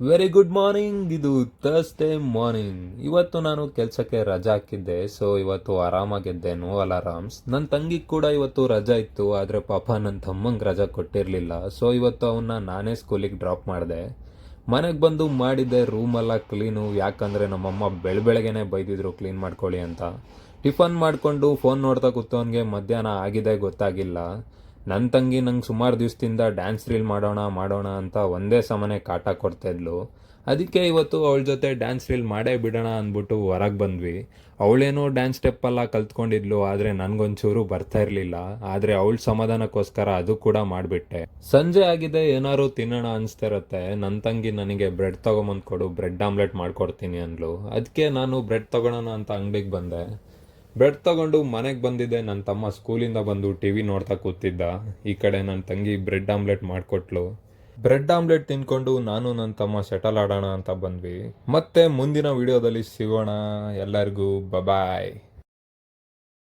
Very good morning. ಇದು Thursday morning. ಇವತ್ತು ನಾನು ಕೆಲಸಕ್ಕೆ ರಜಾ ಹಾಕಿದ್ದೆ. ಸೊ ಇವತ್ತು ಆರಾಮಾಗಿದ್ದೆ, ನೋ ಅಲಾರಾಮ್ಸ್. ನನ್ನ ತಂಗಿಗೆ ಕೂಡ ಇವತ್ತು ರಜಾ ಇತ್ತು, ಆದರೆ ಪಾಪ ನನ್ನ ತಮ್ಮಂಗೆ ರಜಾ ಕೊಟ್ಟಿರಲಿಲ್ಲ. ಸೊ ಇವತ್ತು ಅವನ್ನ ನಾನೇ ಸ್ಕೂಲಿಗೆ ಡ್ರಾಪ್ ಮಾಡಿದೆ. ಮನೆಗೆ ಬಂದು ಮಾಡಿದ್ದೆ ರೂಮೆಲ್ಲ ಕ್ಲೀನು. ಯಾಕಂದರೆ ನಮ್ಮಮ್ಮ ಬೆಳಗ್ಗೆನೆ ಬೈದಿದ್ರು ಕ್ಲೀನ್ ಮಾಡ್ಕೊಳ್ಳಿ ಅಂತ. ಟಿಫನ್ ಮಾಡಿಕೊಂಡು ಫೋನ್ ನೋಡ್ತಾ ಕೂತವನಿಗೆ ಮಧ್ಯಾಹ್ನ ಆಗಿದೆ ಗೊತ್ತಾಗಿಲ್ಲ. ನನ್ನ ತಂಗಿ ನಂಗೆ ಸುಮಾರು ದಿವಸದಿಂದ ಡ್ಯಾನ್ಸ್ ರೀಲ್ ಮಾಡೋಣ ಅಂತ ಒಂದೇ ಸಮನೆ ಕಾಟ ಕೊಡ್ತಾಯಿದ್ಲು. ಅದಕ್ಕೆ ಇವತ್ತು ಅವಳ ಜೊತೆ ಡ್ಯಾನ್ಸ್ ರೀಲ್ ಮಾಡೇ ಬಿಡೋಣ ಅಂದ್ಬಿಟ್ಟು ಹೊರಗೆ ಬಂದ್ವಿ. ಅವಳೇನೋ ಡ್ಯಾನ್ಸ್ ಸ್ಟೆಪ್ಪೆಲ್ಲ ಕಲ್ತ್ಕೊಂಡಿದ್ಲು, ಆದರೆ ನನಗೊಂಚೂರು ಬರ್ತಾ ಇರಲಿಲ್ಲ. ಆದರೆ ಅವಳ ಸಮಾಧಾನಕ್ಕೋಸ್ಕರ ಅದು ಕೂಡ ಮಾಡಿಬಿಟ್ಟೆ. ಸಂಜೆ ಆಗಿದೆ, ಏನಾದ್ರು ತಿನ್ನೋಣ ಅನಿಸ್ತಿರತ್ತೆ. ನನ್ನ ತಂಗಿ ನನಗೆ ಬ್ರೆಡ್ ತೊಗೊಂಬಂದು ಕೊಡು, ಬ್ರೆಡ್ ಆಮ್ಲೆಟ್ ಮಾಡ್ಕೊಡ್ತೀನಿ ಅಂದ್ಲು. ಅದಕ್ಕೆ ನಾನು ಬ್ರೆಡ್ ತೊಗೊಳೋಣ ಅಂತ ಅಂಗಡಿಗೆ ಬಂದೆ. ಬ್ರೆಡ್ ತಗೊಂಡು ಮನೆಗೆ ಬಂದಿದ್ದೆ. ನನ್ನ ತಮ್ಮ ಸ್ಕೂಲಿಂದ ಬಂದು ಟಿವಿ ನೋಡ್ತಾ ಕೂತಿದ್ದ. ಈ ಕಡೆ ನನ್ನ ತಂಗಿ ಬ್ರೆಡ್ ಆಮ್ಲೆಟ್ ಮಾಡಿಕೊಟ್ಲು. ಬ್ರೆಡ್ ಆಮ್ಲೆಟ್ ತಿನ್ಕೊಂಡು ನಾನು ನನ್ನ ತಮ್ಮ ಶಟಲ್ ಆಡೋಣ ಅಂತ ಬಂದ್ವಿ. ಮತ್ತೆ ಮುಂದಿನ ವಿಡಿಯೋದಲ್ಲಿ ಸಿಗೋಣ. ಎಲ್ಲರಿಗೂ ಬಾಯ್.